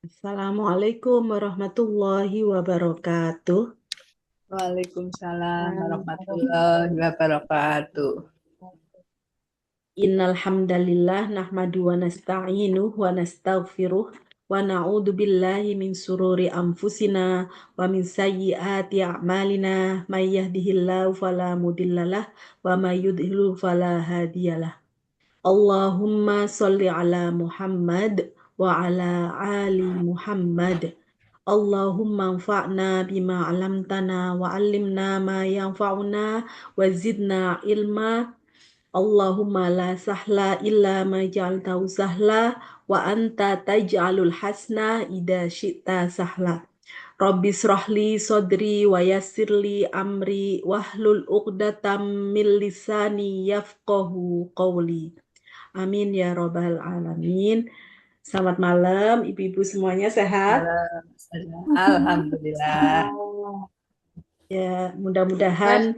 Assalamualaikum warahmatullahi wabarakatuh. Waalaikumsalam Ah, warahmatullahi wabarakatuh. Innal hamdalillah nahmadu wa nasta'inu wa nastaghfiruh wa na'udzu billahi min sururi anfusina wa min sayyiati a'malina may yahdihillahu fala mudhillalah wa may yudhlil fala hadiyalah. Allahumma sholli ala Muhammad wa ala ali Muhammad. Allahumma anfa'na bima 'allamtana wa 'allimna ma yanfa'una wa zidna ilma. Allahumma la sahla illa ma ja'altahu sahla wa anta taj'alul hasna idza syi'ta sahla. Rabbi srahli sodri wa yassirli amri wahlul 'uqdatam min lisani yafqahu qawli. Amin ya robbal alamin. Selamat malam, ibu-ibu semuanya sehat? Alhamdulillah. Ya, mudah-mudahan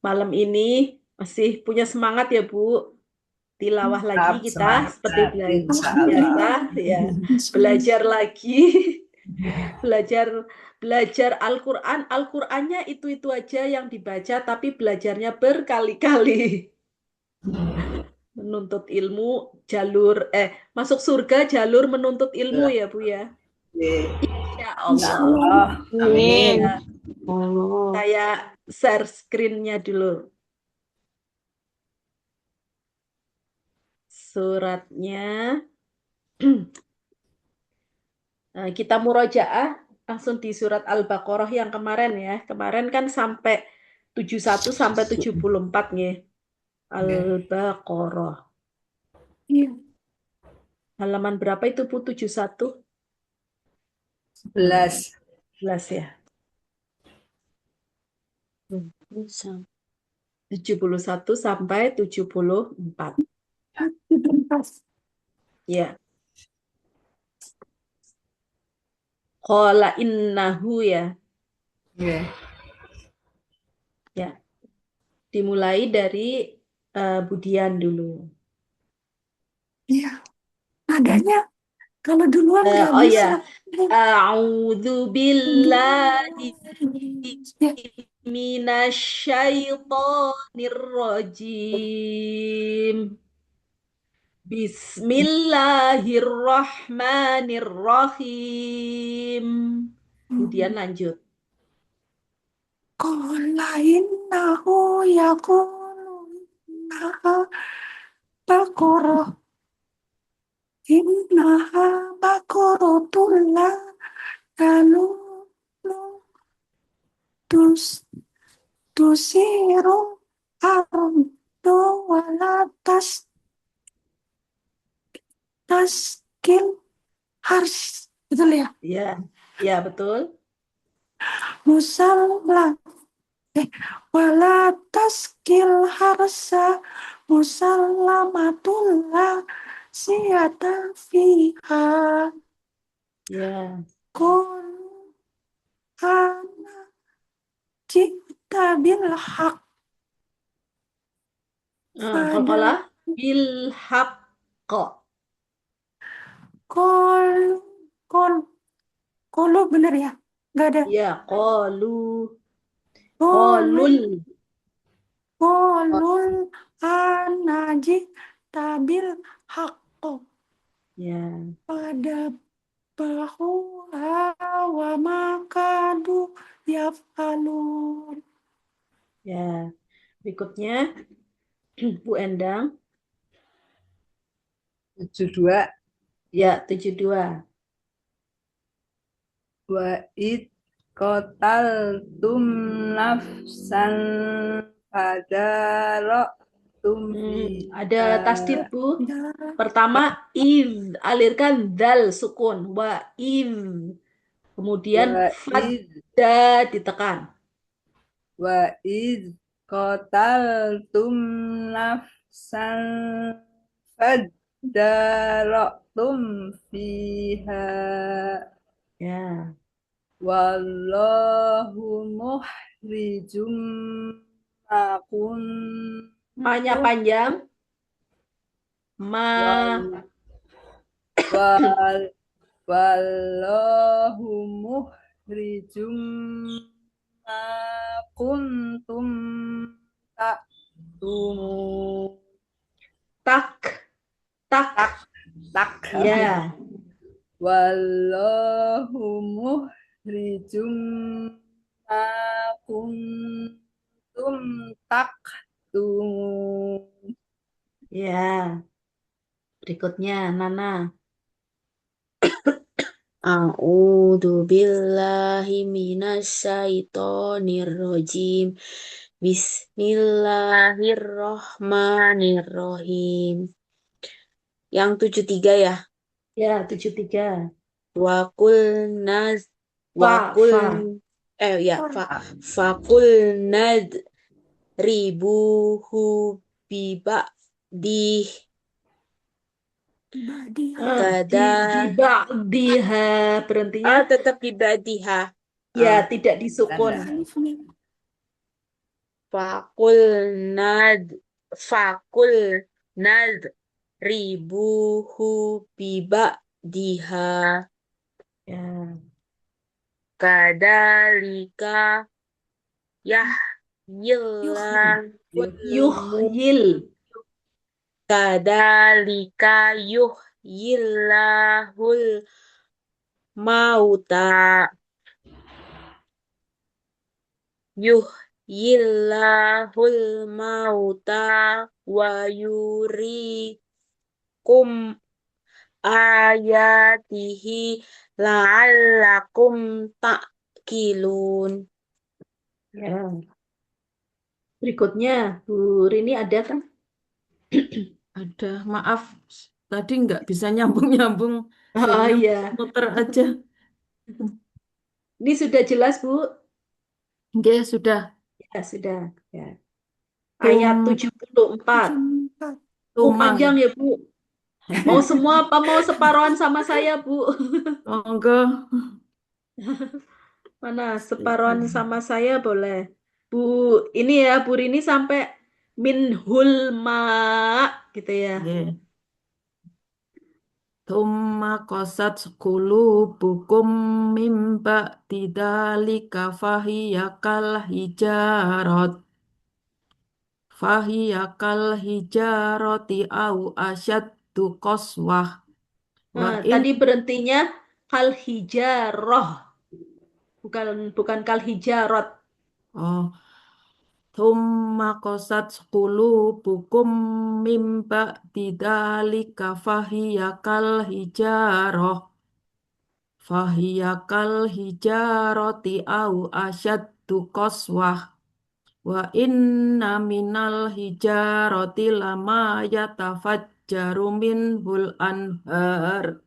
malam ini masih punya semangat ya Bu. Tilawah lagi Tetap kita seperti semangat, insya biasa Allah. ya. Belajar lagi, belajar belajar Al-Qur'an. Al-Qur'annya itu-itu aja yang dibaca tapi belajarnya berkali-kali. Menuntut ilmu jalur masuk surga jalur menuntut ilmu ya Bu ya. Insya Insya Allah. Allah. Amin. Ya, saya share screen-nya dulu. Suratnya. Kita murojaah langsung di surat Al-Baqarah yang kemarin ya. Kemarin kan sampai 71 sampai 74 nih. Al-Baqarah. Iya. Halaman berapa itu Bu? 71? 11. 11 ya. 71 sampai 74. Ya. Qala innahu ya. Iya. Ya. Dimulai dari Budian dulu. Iya. Nadanya kalau duluan nggak Oh bisa. ya. A'udzu billahi Ya. minasyaitonir rajim. Bismillahirrahmanirrahim. Kemudian lanjut. Qala innahu yaqulu innaha baqarah innaha baqaratun la talulu tus tusiru ardu wala taskil hars, betul ya? Ya, ya betul. Musalla wala taskil harsa musallamatullah siyata fiha Ya. kun ana cipta bil haq pada Qalqalah bil haqq. kol kol kolu bener ya, nggak ada Ya, qalu. kolul Qalul. kolul anaji tabil haq Ya, pada bahwa wa makadu yafalun. ya. Berikutnya Bu Endang. 72. Ya, 72. Wa id qataltum nafsan fadara'tum Ada fiha. tasdid Bu. Pertama, alirkan dal sukun. Kemudian Wa id fadda ditekan. wa id qataltum nafsan fadara'tum fiha. Ya, Wallahu muhrijum ma ma-nya kuntum panjang. Ma, wal wal Wallahu mukhrijum ma kuntum taktumun. Tak, tak. Tak, tak. Ya, Wallahu mukhrijum ma kuntum taktumun. ya. Berikutnya, Nana. A'udzu billahi minasyaitonir rajim. Bismillahirrohmanirrohim. Yang 73 ya. Ya, 73. Wakul naz Fa, wakul fa. ya fakul nad ribuhu biba di Ibadiah. kada Di ba'diha. Berhentinya, tetap ibadiha. ya, Ah, tidak disukun. Tanda. Alifnya. fakul nad fakul nad ribuhu biba diha Ya. kadalika yah Yuhyil. kadalika yuhyillahul mauta yuhyillahul mauta wa yurikum ayatihi la'allakum ta'qilun. Ya. Berikutnya, Bu Rini ada kan? Ada, maaf. Tadi nggak bisa nyambung-nyambung. Oh Jadinya iya. muter aja. Ini sudah jelas, Bu? Oke, sudah. Ya, sudah. Ya. Ayat Tum, 74. Oh, tumang. panjang ya, Bu. Mau semua apa mau separuhan sama saya, Bu? Monggo. Mana separuhan sama saya boleh. Bu, ini ya, Bu Rini sampai minhul ma gitu ya. Nggih. Tumma qasat qulubukum mimba tidalika fahiyakal hijarati au asyaddu qaswah wa Nah, in tadi berhentinya kal hijaroh, bukan kal hijarot. oh tumma qasat qulubukum mimba tidalika fahiyakal hijarati au asyaddu qaswah wa inna minal hijarati lama yatafajjaru minhul anhar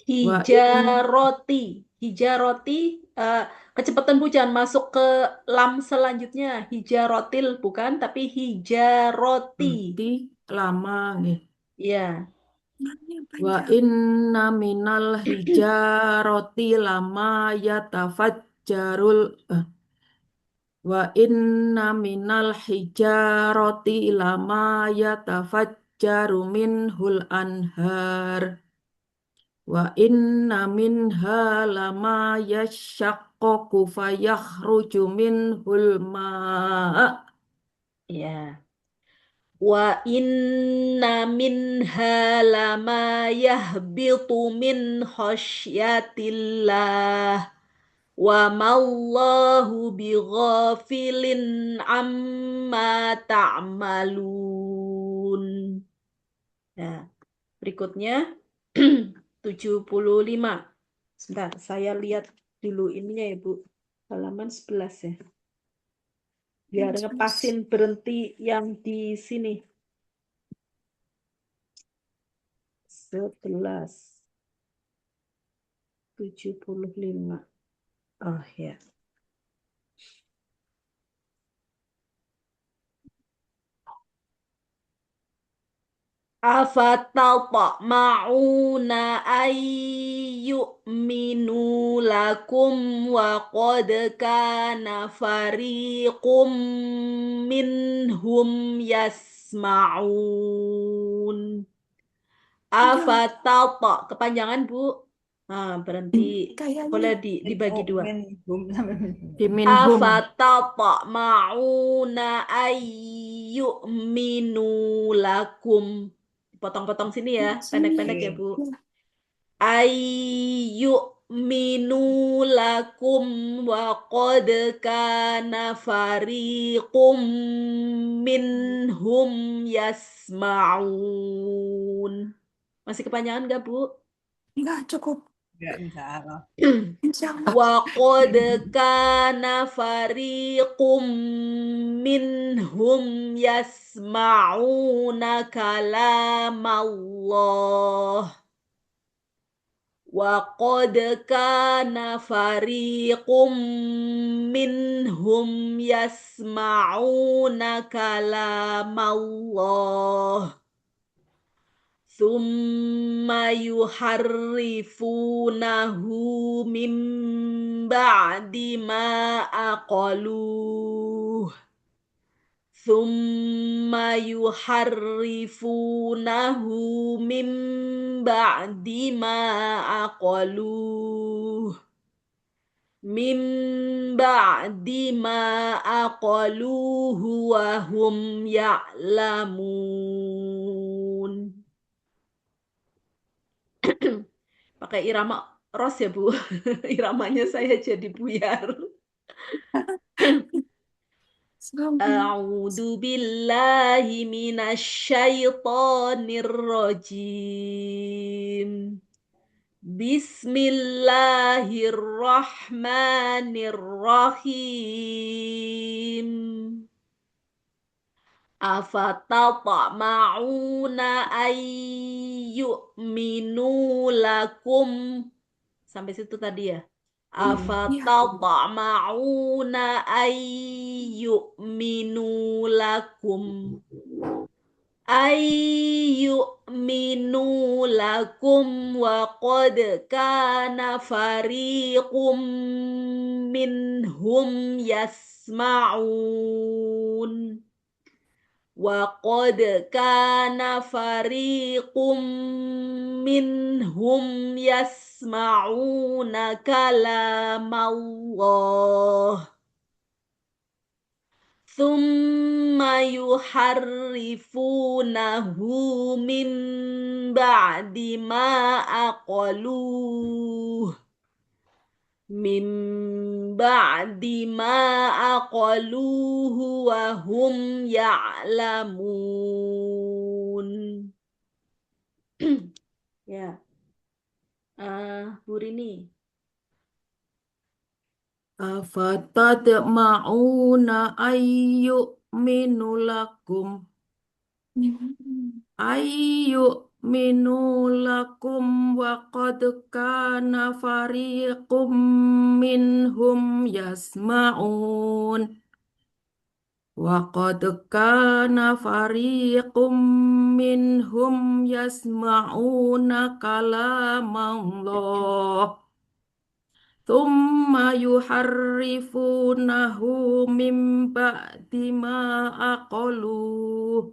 wa in Hijaroti, hijaroti, eh, kecepatan Bu jangan masuk ke lam selanjutnya. Hijarotil bukan, tapi hijaroti. berarti lama nih. Ya, Wa inna minal hijarati lama yatafajjarul wa inna minal hijarati lama yatafajjaru minhul anhar wa inna minha lama yashaqqaqu fayakhruju minhul ma' ya. Wa inna minha lama yahbitu min khasyatillah. Wa mallahu bighafilin amma ta'malun. Nah, berikutnya 75. Sebentar, saya lihat dulu ininya ya, Bu. Halaman 11 ya. Biar ngepasin berhenti yang di sini. 11. 75. Oh ya. Afatatma'una ayyu'minu lakum wa qad kana fariqum minhum yasma'un. Afatata, kepanjangan Bu. Berhenti. Boleh Kayaknya dibagi dua. minhum sampai minhum. minhum. Afatatma'una ayyu'minu lakum. Potong-potong sini ya, pendek-pendek ya, Bu. Ayyu'minu lakum wa qad kana fariqum minhum yasma'un. Masih kepanjangan nggak, Bu? Enggak cukup. Enggak, insya Allah. Insya Allah. Wa qad kana fariqum minhum yasma'una kalamallah. Wa qad kana fariqum minhum yasma'una kalamallah. Thumma yuharrifunahu min ba'di ma aqaluh. Thumma yuharrifunahu min ba'di ma aqaluh. Min ba'di ma aqaluhu wa hum ya'lamun. Pakai irama ros ya, Bu. Iramanya saya jadi buyar. A'udzu billahi minasyaitonir rajim. Bismillahirrahmanirrahim. Afatatma'una ayyu'minu lakum. Sampai situ tadi ya. Afatatma'una ayyu'minu lakum. Ayyu'minu lakum wa qad kana fariqum minhum yasma'un. Wa qad kana fariqum minhum yasma'una kalamallah. Thumma yuharrifunahu min ba'di ma aqaluh. Min ba'di ma aqaluhu wa hum ya'lamun. Ya. Bu Rini. Afatatma'una ayyu'minu lakum. Ayyu'minu lakum wa qad kana fariqum minhum yasma'un. Wa qad kana fariqum minhum yasma'una kalamallah. Thumma yuharrifunahu min ba'di ma aqaluh.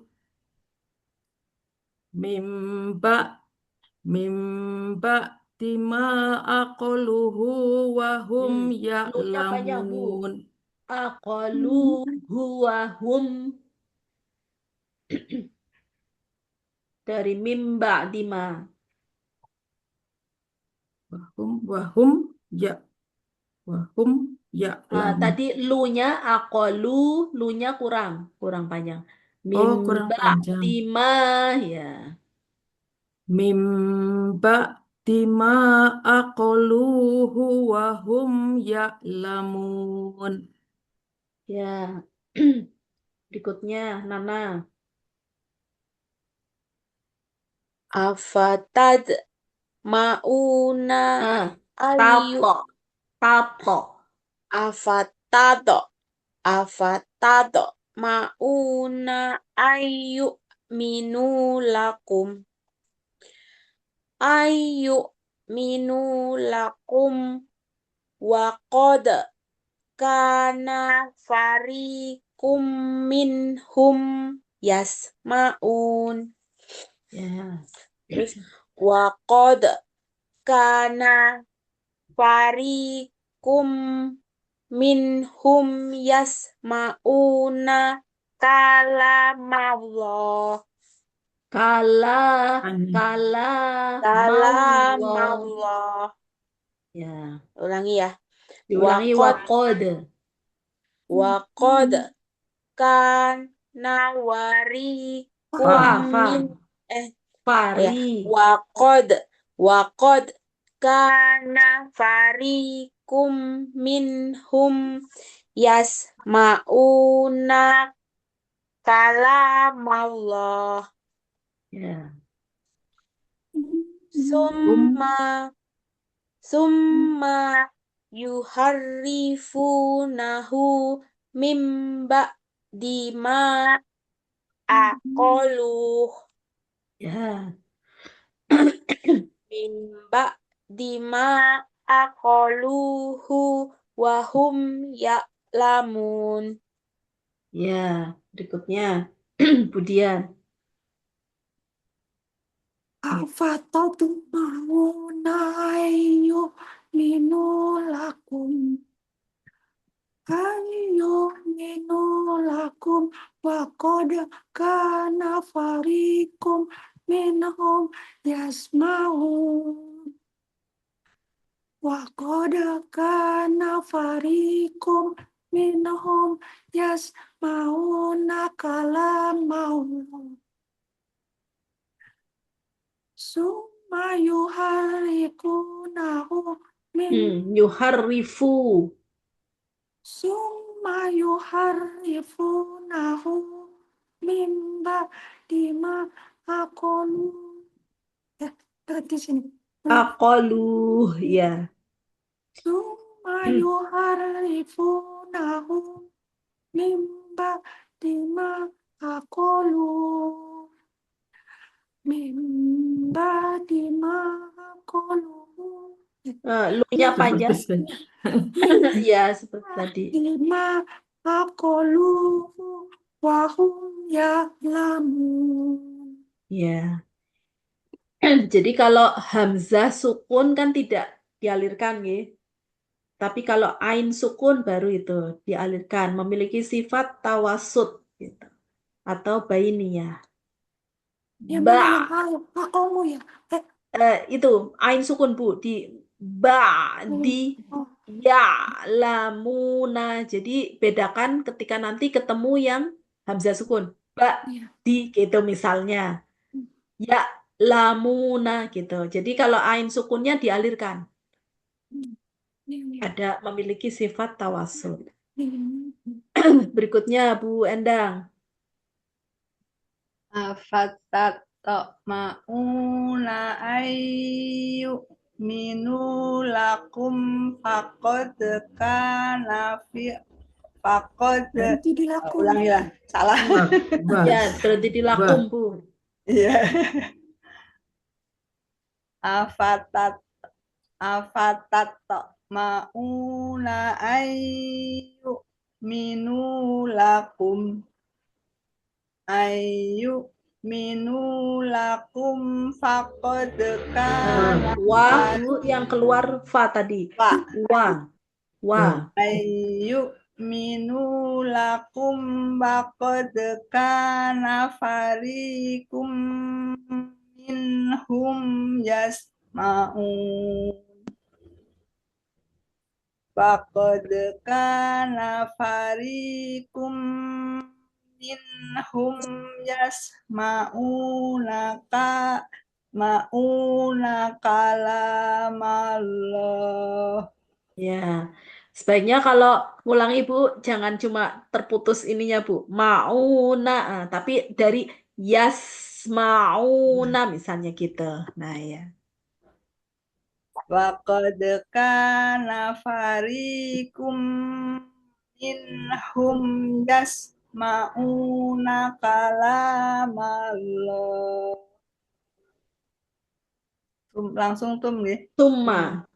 Min ba'di ma aqaluhu wa hum Nunya panjang, Bu. ya'lamun. Aqaluhu wa hum. Dari mimba dima. Wahum ya'lamun. Tadi lu-nya aqalu, lu-nya kurang panjang. Oh, kurang Mimba panjang. dima ya. Mimba dima aqaluhu wa hum ya'lamun. Ya. Berikutnya Nana. Afatadma'una Tato. Afatadma'una ayyu'minu lakum. Ayyu'minu lakum wa qad kana fariqum minhum yasma'un. Ya. Terus wa qad kana farikum minhum yasma'una kalamallah. Kalamullah. Kalamallah. Ya, Ulangi ya. diulangi waqad. Waqad kana warikum Fa. min Fari. Waqad kana farikum minhum yasma'una kalamallah. Ya. Summa yuharrifunahu mim ba'di ma aqaluh. Ya. Min ba'di ma aqaluhu wa hum ya'lamun. Ya, berikutnya Budian. Afatatma'una ayyuminu lakum wa qad kana farikum minhum yasma'un wa qad kana farikum minhum yasma'una kalamahum summa yuharrikunahu Yuharrifu. summa yuharrifunahu min ba'di ma aqalu. Berarti sini. Aqaluh. Ya. Summa yuharrifunahu min ba'di ma aqalu. Min ba'di ma aqalu. Lu-nya panjang. Ya, seperti tadi. Lima aqalu wa hum ya'lamun. Ya. Jadi kalau hamzah sukun kan tidak dialirkan, ya. Tapi kalau ain sukun baru itu dialirkan, memiliki sifat tawasud gitu. Atau bainiyah. Ya mana yang halu? Akomu ya? Itu ain sukun, Bu, di di ya lamuna. Jadi bedakan ketika nanti ketemu yang hamzah sukun. Di gitu misalnya. Ya lamuna gitu. Jadi kalau ain sukunnya dialirkan. Ada memiliki sifat tawasul. Berikutnya Bu Endang. Afatatma'una ayyuminu lakum faqad kana fi faqad. Berhenti dilakukan. Ulangi lah, salah. Ya, berhenti di lakum, Bu. Iya. Afatatma'una ayyuminu lakum faqad kana Wa yang keluar fa tadi. Wa. ayyuminu lakum faqad kana farikum minhum yasma'un. Faqad kana farikum minhum yasma'una kalamallah. Ya. Sebaiknya kalau ngulang Ibu jangan cuma terputus ininya, Bu. Mauna, tapi dari yasmauna misalnya gitu. Nah, ya. Waqad kana farikum minhum yasma'una kalamallah. Langsung tum nggih. Summa.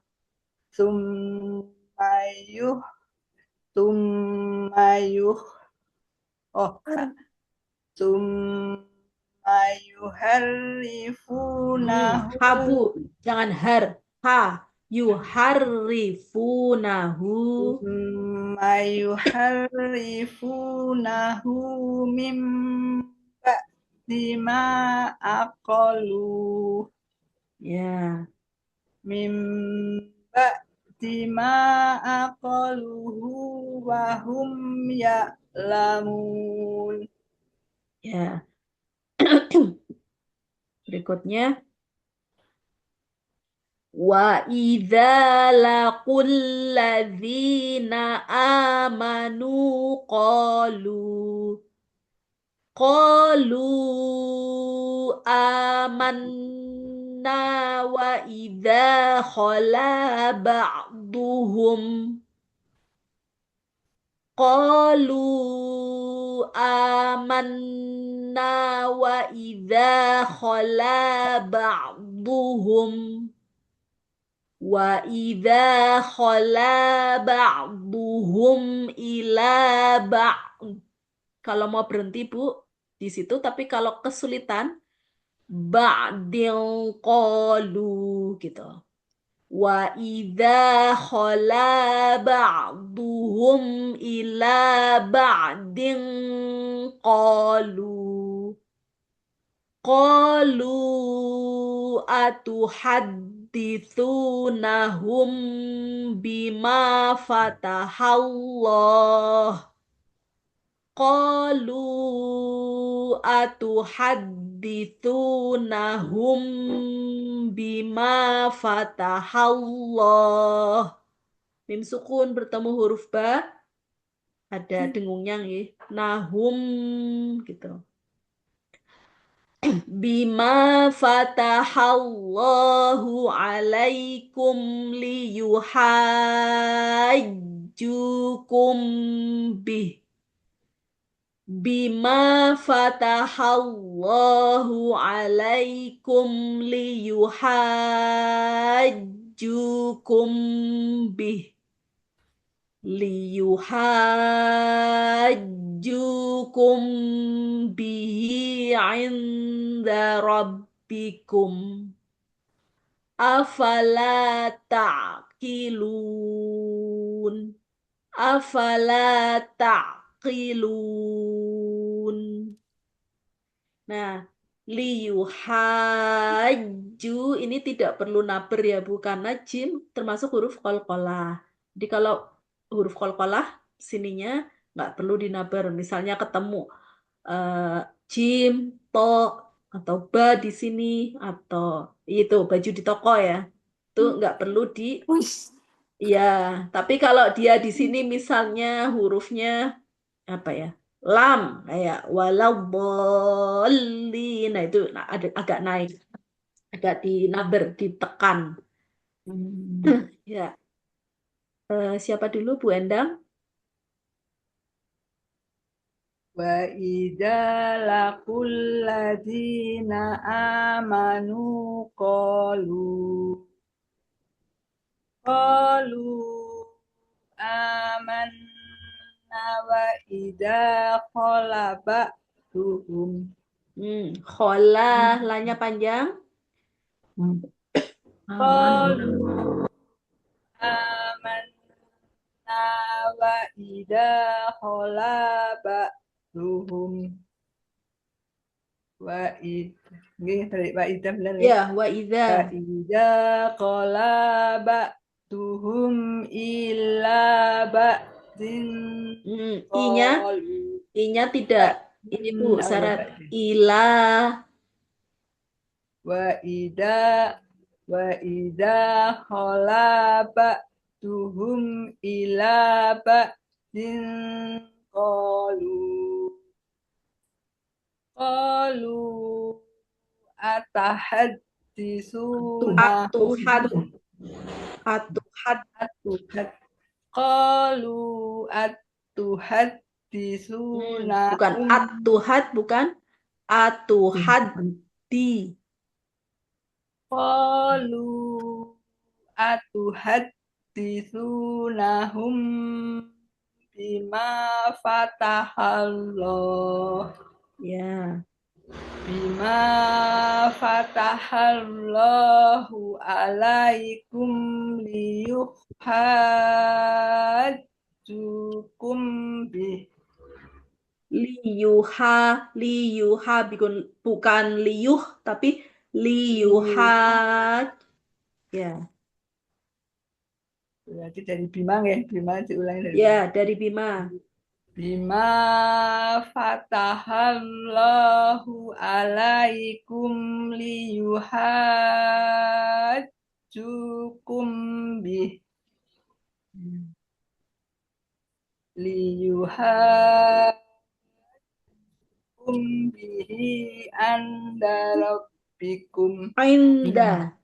Summayuharrifunahu. Habu, jangan har. yuharrifunahu Thumma yuharrifunahu mim ba'di ma aqalu ya mim ba'di ma aqaluhu wa hum ya'lamun. ya berikutnya wa idza laqul ladzina amanu qalu amanna wa idza khala ba'duhum qalu amanna wa idza khala ba'duhum ila ba'd. Kalau mau berhenti Bu di situ, tapi kalau kesulitan ba'dil qalu gitu. Wa idza khala ba'duhum ila ba'din qalu atuhaddithunahum bima fatahallah qalu atuhaddithunahum bima fatahallah. Mim sukun bertemu huruf ba, ada dengungnya nih. Nahum gitu. Bima fatahallahu alaikum liyuhajjukum bih. Bima fatahallahu alaikum liyuhajjukum bih. Liyuhajjukum bihi inda rabbikum. Afala ta'qilun. Afala ta'qilun. Nah, liyuhajju ini tidak perlu naber ya Bu, karena jim termasuk huruf qalqalah. Jadi kalau huruf qalqalah sininya nggak perlu dinaber. Misalnya ketemu jim, to, atau ba di sini, atau itu baju di toko ya. Itu nggak perlu di Wis. ya, tapi kalau dia di sini misalnya hurufnya apa ya? Lam kayak waladdallin. Nah, itu agak naik. Agak dinaber, ditekan. Ya. Siapa dulu Bu Endang? Wa idza laqul ladzina amanu qalu amanna wa idza khala ba'duhum Kholah, lanya panjang. qalu amanna wa idza khala ba'duhum wa idza benar ya? Ya, wa idza. Wa idza qala ba'duhum illa ba'din I-nya tidak. Ini Bu syarat ila. Wa idza qala ba'duhum ila ba'din qalu atahaddisuna qalu atuhaddisuna bukan atuhaddi. qalu atuhaddisunahum bima fatahallah Ya. bima fatahallahu alaikum liyuhajjukum bih. Liyuha bukan liyuh tapi liyuhaj. Ya, Berarti dari Bima ya, Bima diulangi dari ya dari Bima. Bima fatahallahu alaikum liyuhajjukum bih. Liyuhajjukum bihi anda rabbikum. Inda.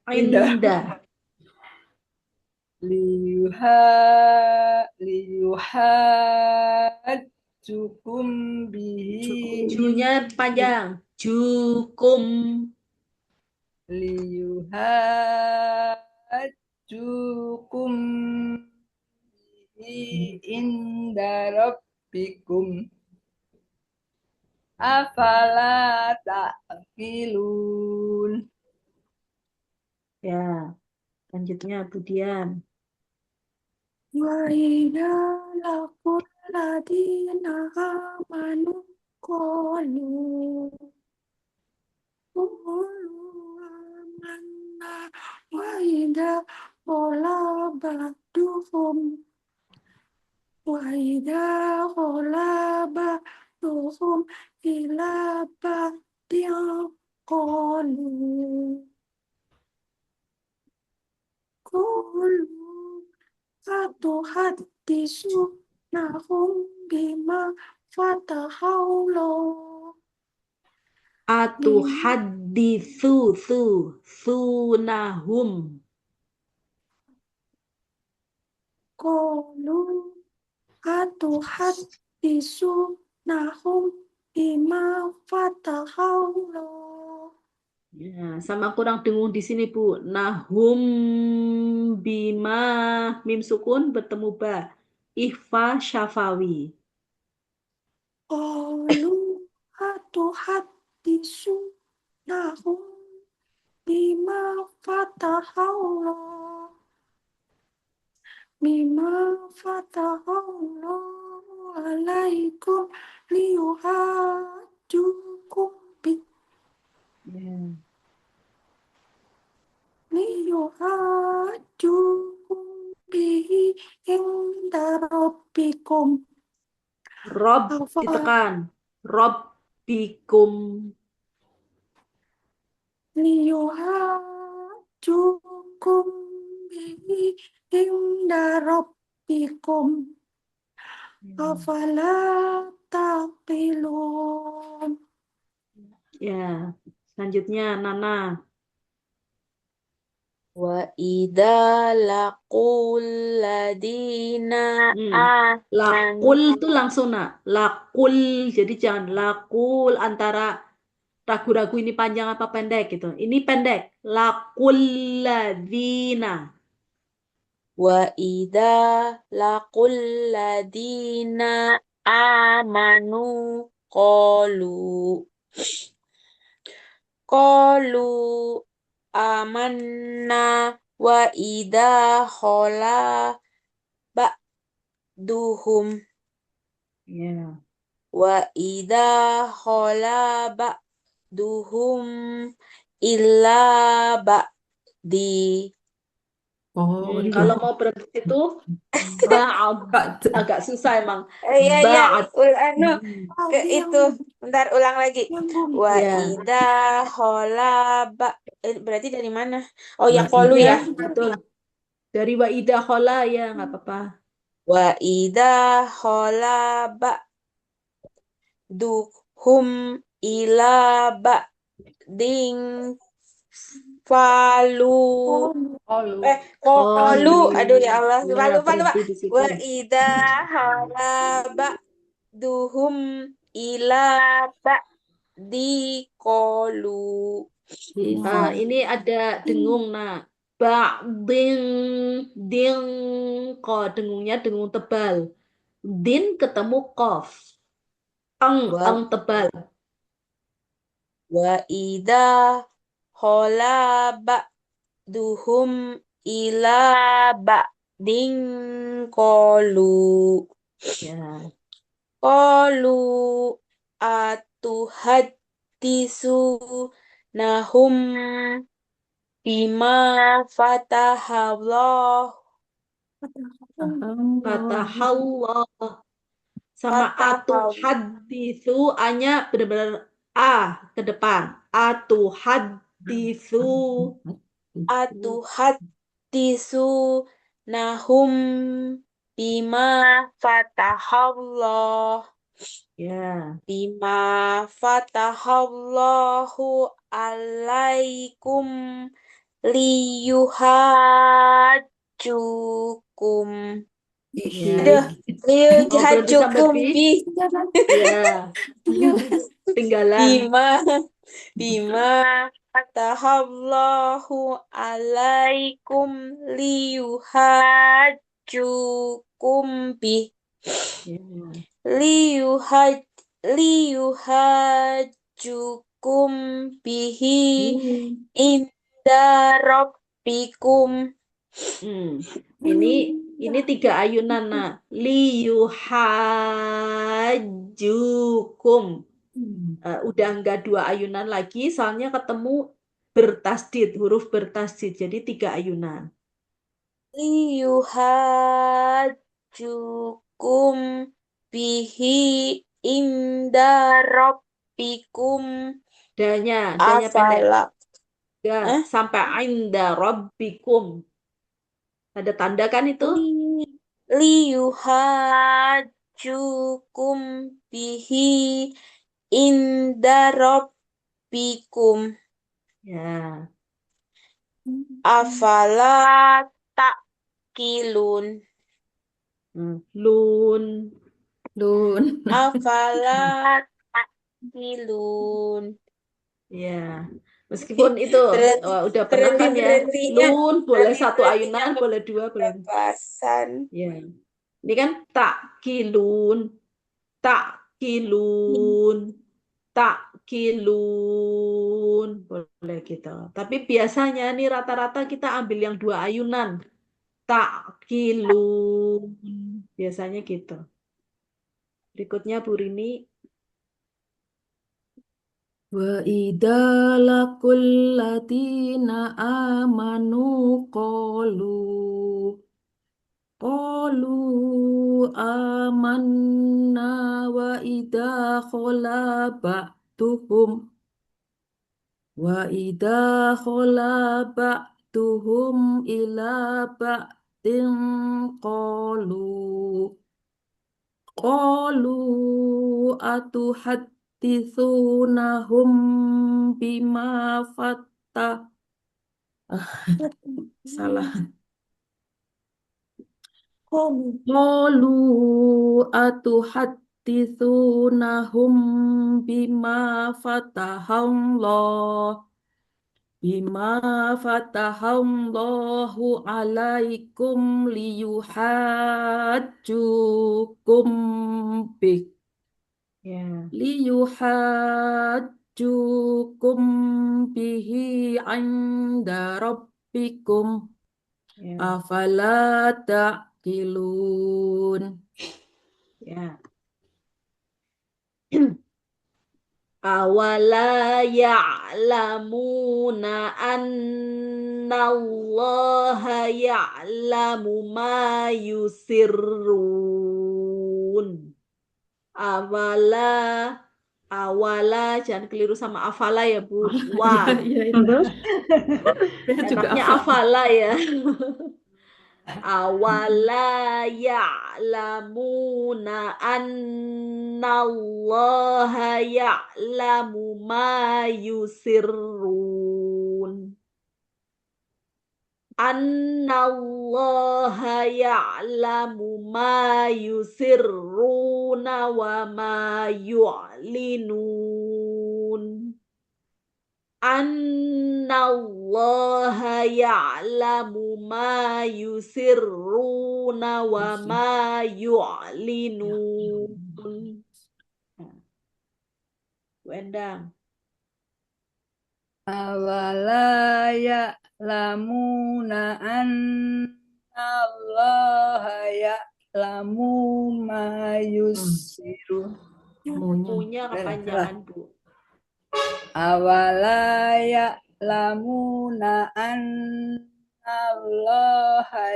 Liyuhajjukum bihi Junya panjang. Jukum. liyuhajjukum bihi inda rabbikum afala ta'qilun. Ya, lanjutnya Budian. وإذا لقوا الذين آمنوا قالوا آمنا وإذا خلا بعضهم إلى بعض قالوا أتحدثونهم بما فتح الله Sunahum. قالوا أتحدثونهم بما فتح الله. Ya, sama kurang dengung di sini Bu. Nahum bima mim sukun bertemu ba. Ikhfa syafawi. قالوا أتحدثونهم بما فتح الله عليكم ليحاجوكم به عند ربكم Rob ditekan. Robbikum. ليحاجوكم به عند ربكم أفلا تعقلون. Ya, selanjutnya Nana. Wa idza laqul ladina Lakul amanu itu langsung nak. Lakul, jadi jangan lakul antara ragu-ragu ini panjang apa pendek gitu. Ini pendek. Lakul ladina. wa idza laqul ladina amanu qalu amanna wa idza khala ba'duhum Ya. wa idza khala ba'duhum illa ba'di. Kalau mau berhenti itu ba'd. Agak susah emang. Iya, Ba'd. itu bentar ulang lagi. Wa Ya. idza khala berarti dari mana? Oh ya qalu ya. Betul. Dari wa idha khola ya nggak apa-apa. Wa idza khala ba'duhum ila ba'ding qalu aduh ya Allah lupa. Berhenti di situ. Wa idza khala ba'duhum ila ba'di qalu. Ini ada dengung nak. Ba'ding ding ko dengungnya dengung tebal. Din ketemu qaf. Ang tebal. Wa idza khala ba'duhum ila ba'din qalu Ya. qalu atuhaddisu nahum bima fatahallah Fatahallah sama fatahal atuhaditsu hanya benar-benar a ke depan. Atuhaditsu. atuhaddisu nahum bima fatahallah Ya. bima fatahallahu alaikum liyuhajjukum Ya. aduh Oh, berhenti sampai liyuhajjukum bi. Ya. Tinggalan. bima fatahallahu alaikum liyuhajjukum Ya. liyuhaj liyuhajjukum bihi inda rabbikum Ini 3 ayunan nah. Liyuhajjukum. Udah enggak 2 ayunan lagi, soalnya ketemu bertasdid, huruf bertasdid. Jadi 3 ayunan. liyuhajjukum bihi inda rabbikum Danya pendek. afala Ya, sampai inda rabbikum. Ada tanda kan itu? liyuhajjukum bihi inda rabbikum Ya. afala ta'qilun Lun. afala ta'qilun Ya. Meskipun itu udah pernah kan ya. Lun boleh 1 ayunan, boleh 2, boleh. Lepasan. Ya. Ini kan takkilun, boleh gitu. Tapi biasanya nih rata-rata kita ambil yang 2 ayunan. Takkilun, biasanya gitu. Berikutnya Bu Rini. Wa idza laqul ladina amanu qalu amanna wa idza khala ba'duhum ila ba'din qalu atuhaddithunahum bima fatah salah qalu atuhaddithunahum bima fatahallahu alaikum liyuhajjukum bih Ya. liyuhajjukum bihi inda rabbikum Ya. afala ta'qilun. Ya. Awala ya'lamuna annallaha ya'lamu ma yusirrun. Awala jangan keliru sama afala ya Bu. Wah, enaknya afala ya. Awala ya'lamuna annallaha ya'lamu ma yusirrun. Annallaha ya'lamu ma yusirruna wa ma yu'linun. Annallaha ya'lamu ma yusirruna wa ma yu'linun. Bu Endang. awala ya'lamuna annallaha ya'lamu ma yusiru. Punya Salah. kepanjangan, Bu. Awala ya'lamuna annallaha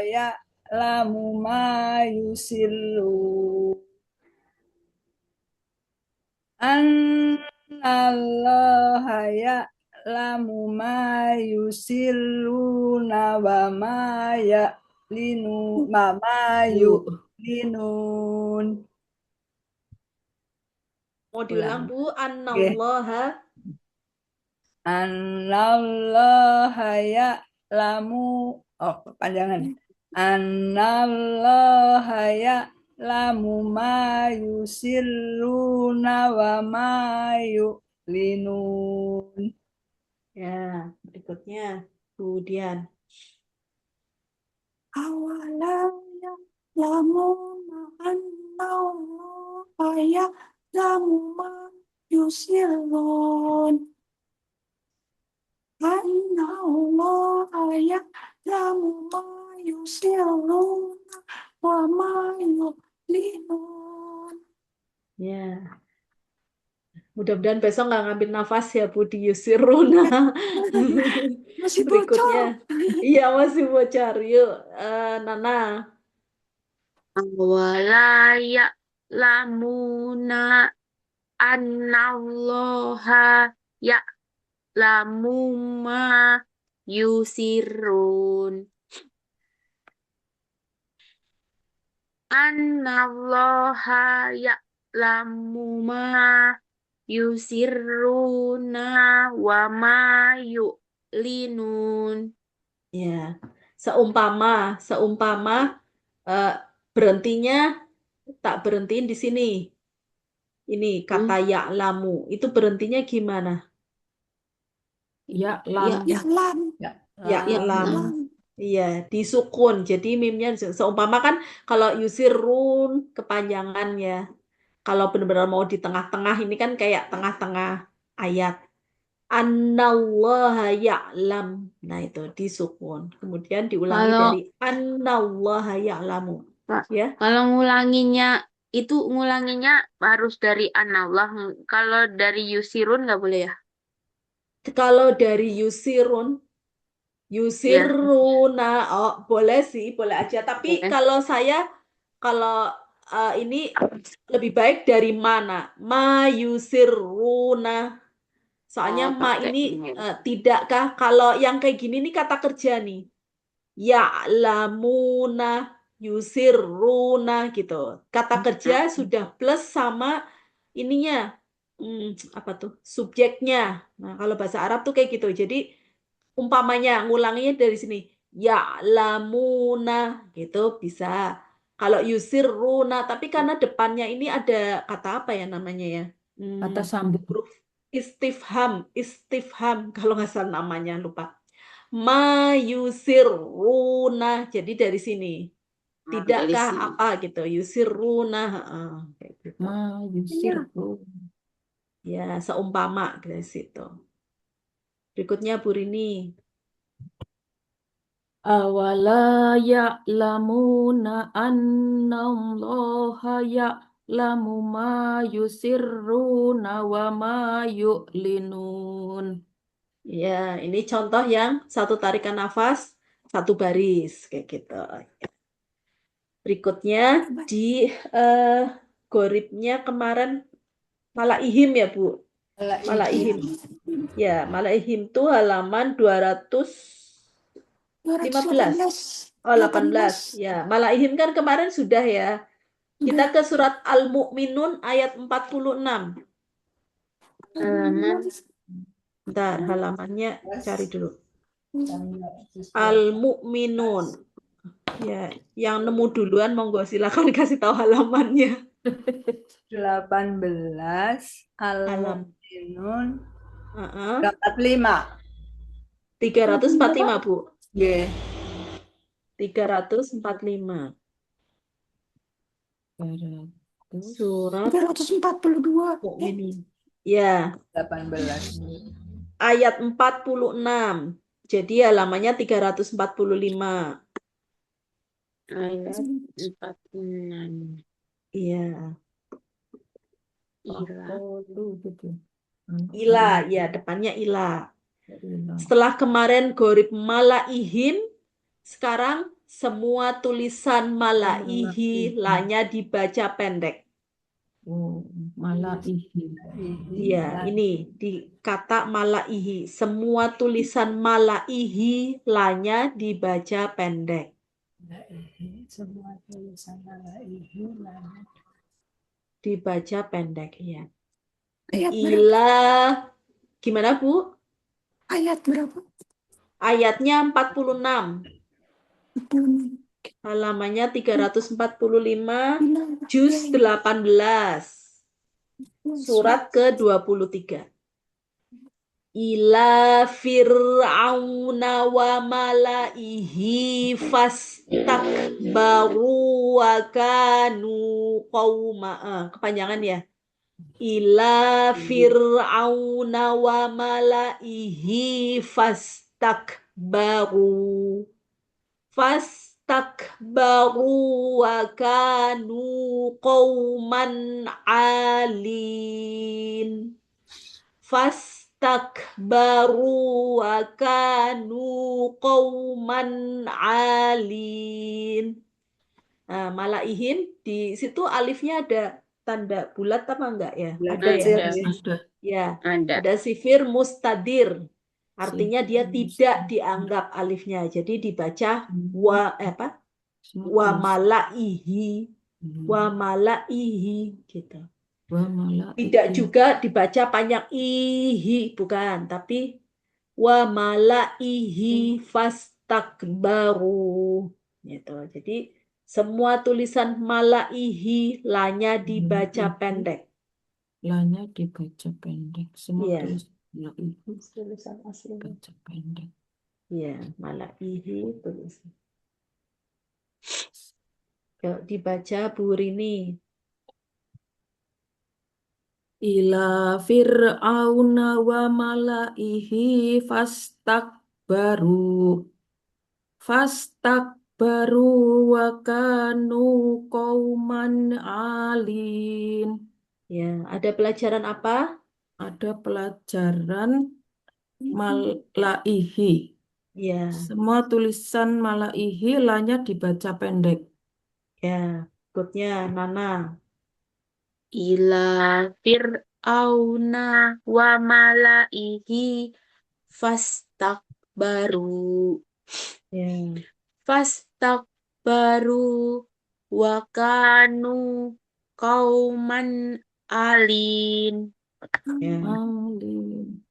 ya'lamu ma yusiru. Annallaha ya'lamu ma yusirruna wa ma yu'linun. Mau diulang, Ulang. Bu? Oke. Annallaha Annallaha ya'lamu. Oh, kepanjangan. Annallaha ya'lamu ma yusirruna wa ma yu'linun. ya, berikutnya Bu Dian. Awalam ya'lamuna annallaha ya'lamu ma yusirrun. Annallaha ya'lamu ma yusirrun wa ma yu'linun. Ya, mudah-mudahan besok nggak ngambil nafas ya Bu di Yusiruna. Masih Berikutnya, bocor. iya masih bocor. Yuk, Nana. Awala ya'lamuna annallaha ya'lamu ma yusirrun. Annallaha ya'lamu ma yusirruna wa ma yu'linun. Ya, seumpama berhentinya tak berhentiin di sini. Ini kata ya'lamu. Itu berhentinya gimana? Ya'lam. Ya'lam. Iya, disukun. Jadi mimnya seumpama kan kalau yusirun kepanjangan ya. Kalau benar-benar mau di tengah-tengah ini kan kayak tengah-tengah ayat. Annallaha ya'lam. Nah, itu disukun. Kemudian diulangi Kalau dari annallaha ya'lamu. Pak, Ya. kalau ngulanginnya harus dari anallah. Kalau dari yusirun nggak boleh ya? Kalau dari yusiruna, oh boleh sih, boleh aja. Tapi Boleh. kalau ini lebih baik dari mana? Ma yusiruna. Soalnya Oh, ma pakai ini ini. tidakkah? Kalau yang kayak gini nih kata kerja nih. Ya'lamuna, yusiruna gitu. Kata kerja sudah plus sama ininya. Apa tuh? Subjeknya. Nah, kalau bahasa Arab tuh kayak gitu. Jadi umpamanya ngulanginya dari sini. Ya'lamuna gitu bisa. Kalau yusiruna, tapi karena depannya ini ada kata apa ya namanya ya? Kata sambung. Huruf istifham kalau nggak salah namanya lupa. Ma yusiruna, jadi dari sini. Tidakkah Dari apa gitu? Yusiruna, kayak gitu. Ma yusirrun. Ya, seumpama dari situ. Berikutnya Bu Rini. Awala ya'lamuna annallaha ya'lamu ma yusirruna wa ma yu'linun. Ya, ini contoh yang satu tarikan nafas, satu baris kayak gitu. Berikutnya di goribnya kemarin Malaihim ya Bu. Malaihim. Ya, Malaihim itu halaman 215. Oh, 18. Ya, Malaihim kan kemarin sudah ya. Kita ke surat Al-Mu'minun ayat 46. halaman. Bentar, halamannya cari dulu. Al-Mu'minun. Ya, yang nemu duluan monggo silakan kasih tahu halamannya. 18 Al-Mu'minun Heeh. 45. 345, Bu. Nggih. 345. Surat 342. Mu'minun. Ya, 18. ayat 46. Jadi halamannya 345. Ayat 46. Iya. Ila. Qalu gitu. Ila, ya depannya ila. Ila. Setelah kemarin gorib malaihin, sekarang semua tulisan malaihi lanya dibaca pendek. Oh, malaihi. Ya, ini di kata malaihi. Semua tulisan malaihi lanya dibaca pendek. Semua tulisan malaihi lanya. Dibaca pendek, ya. Ayat berapa? Ila, gimana Bu? Ayat berapa? Ayatnya 46. Betul. Halamannya 345, Ila. juz 18. Surat ke-23. Ila fir'auna wa malaihi fastakbaru wa kanu qauma. Kepanjangan ya. Ila fir'auna wa malaihi fastakbaru wa kanu qauman alin. Fastakbaru wa kanu qauman alin. Nah, malaihin di situ alifnya ada tanda bulat apa enggak ya? Ada ya. Ada. Ya, Ada. ada sifir mustadir. Artinya dia tidak dianggap alifnya. Jadi dibaca wa malaihi gitu. Tidak juga dibaca panjang ihi, bukan, tapi wa malaihi fastakbaru gitu. Jadi semua tulisan malaihi lanya dibaca pendek. Lanya dibaca pendek. Semua Iya. tulisan Tulisan aslinya. dibaca pendek. Iya, malaihi tulisan. Yuk dibaca Bu Rini. Ila fir'auna wa malaihi fastakbaru wa kanu qauman alin. Ya, ada pelajaran apa? Ada pelajaran malaihi. Ya, Semua tulisan malaihi lanya dibaca pendek. ya. Berikutnya Nana. Ila fir'auna wa malaihi fastakbaru. Ya. Fastakbaru wa kanu qauman alin. Ya. Alin.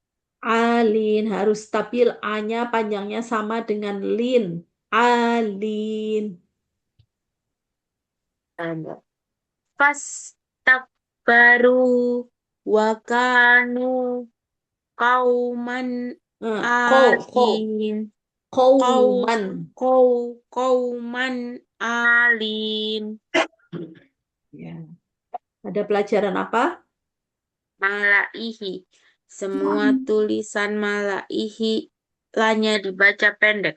Alin harus stabil, A-nya panjangnya sama dengan lin. Alin. Ada. Fastakbaru wa kanu qauman alin. Qauman. Qauman alin. Ya. Ada pelajaran apa? Malaihi. Semua tulisan malaihi lanya dibaca pendek.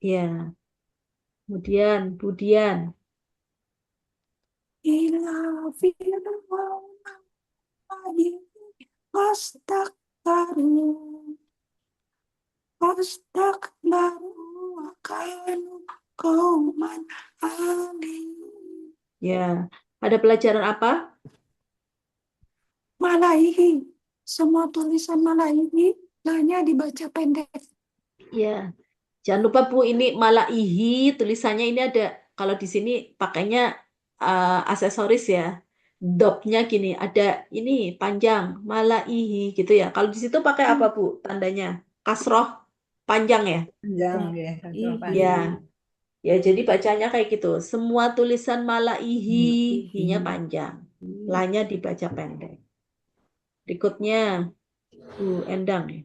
Ya. Kemudian Budian. Ila fir'auna fastakbaru wa kanu qauman alin. Ya. Ada pelajaran apa? Malaihi. Semua tulisan malaihi lanya dibaca pendek. Ya. Jangan lupa Bu, ini malaihi tulisannya ini ada, kalau di sini pakainya aksesoris ya. Dopnya gini, ada ini panjang, malaihi gitu ya. Kalau di situ pakai apa Bu tandanya? Kasroh panjang ya? Panjang ya, Iya. Ya. Ya, jadi bacanya kayak gitu. Semua tulisan malaihi, hi-nya panjang. La-nya dibaca pendek. Berikutnya Bu Endang ya.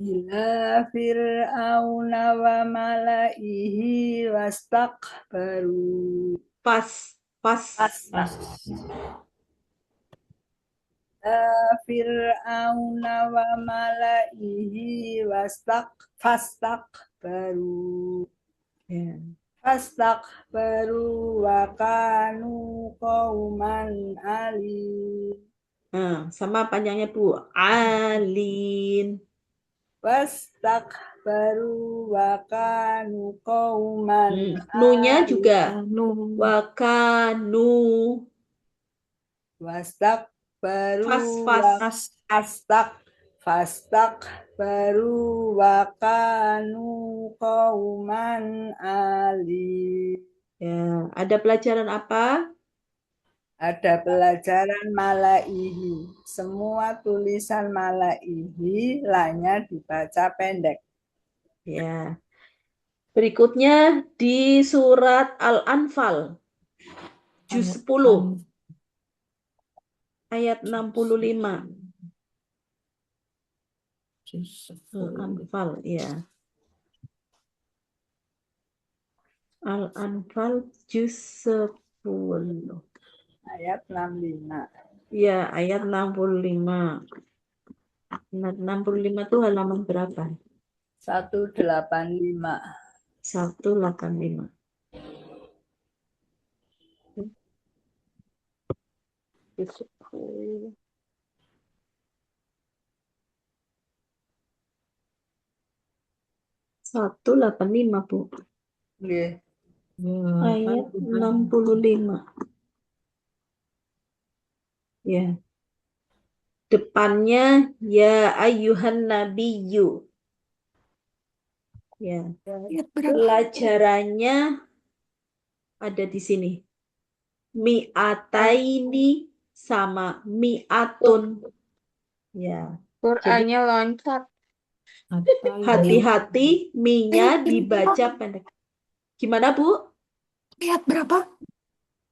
Ila fir'auna wa malaihi wastakbaru. Pas. Pas. Fir'auna wa malaihi fastakbaru Ya. wa kanu qauman alim. Nah, sama panjangnya Bu. Alin. Wastakbaru wa kanu qauman Nunya alim. juga. Anu. Wakanu. Wastakbaru Fas. fastakbaru wa kanu qauman alim. Ya, ada pelajaran apa? Ada pelajaran malaihi. Semua tulisan malaihi lainnya dibaca pendek. Ya. Berikutnya di surat Al-Anfal. Juz 10. Ayat 65. Al-Anfal, ya. Al-Anfal juz 10. Ayat 65. Ya, ayat 65. 65 itu halaman berapa? 185. 185. Juz 10. 185, Bu. Nggih. Ayat 65. Ya. Depannya ya ayyuhan nabiyyu. Ya. Ayat berapa? Pelajarannya ada di sini. Mi'ataini sama mi'atun. Ya. Qur'annya loncat. Hati-hati mi-nya dibaca pendek. Gimana, Bu? Ayat berapa?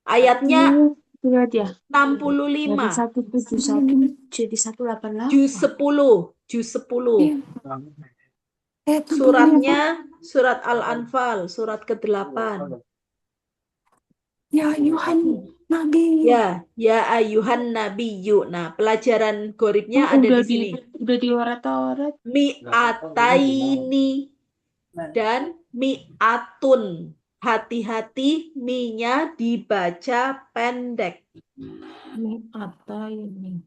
Ayatnya Lihat ya, 65. 171 jadi 188. Juz 10. Juz 10. Iya. Ayat 65. Suratnya surat Al-Anfal, surat ke-8. Ya Yuhan Nabi. Ya ayyuhan nabiyyu. Nah, pelajaran goribnya ada di sini. Udah dioret-oret. Mi'ataini dan mi'atun. Hati-hati mi-nya dibaca pendek. Mi'ata ini.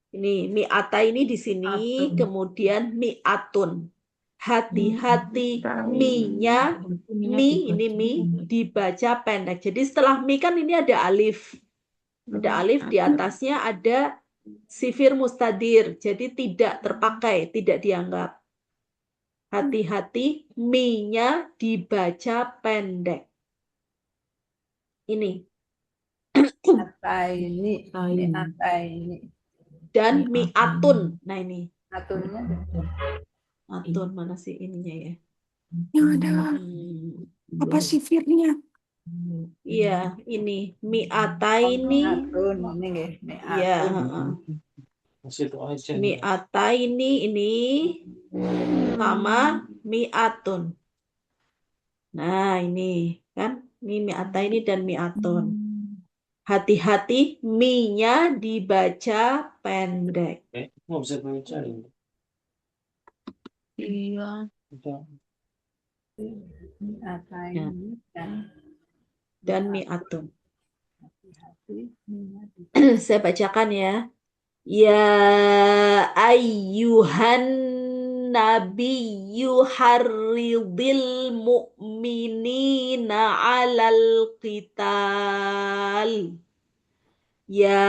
Ini mi'ataini di sini, Atun. kemudian mi'atun. Hati-hati mi-nya, ini mi dibaca pendek. Jadi setelah mi kan ini ada alif. Ada alif, di atasnya ada sifir mustadir. Jadi tidak terpakai, tidak dianggap. Hati-hati mi-nya dibaca pendek. Ini. Ataini. Dan mi'atun. Nah ini. Atunnya Atun mana sih ininya ya? Yang ada apa sifirnya? Iya, ini mi'ataini. atun ini nggih. Iya, mi'ataini ini sama mi'atun. Nah, ini kan ini mi'ataini dan mi'atun. Hati-hati mi-nya dibaca pendek. Nggak bisa baca ini. Iya. Ataini Dan mi'atun. hati-hati. Saya bacakan ya. Ya ayyuhan nabiyyu harridil mu'minina 'alal qital. Ya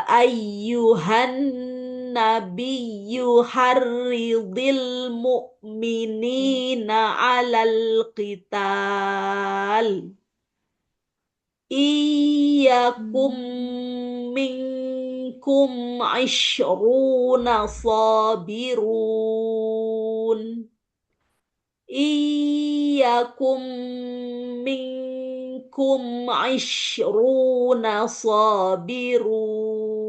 ayyuhan nabiyyu harridil mu'minina 'alal qital. Iyakum minkum 'ishruna sabirun. Iyakum minkum 'ishruna sabirun.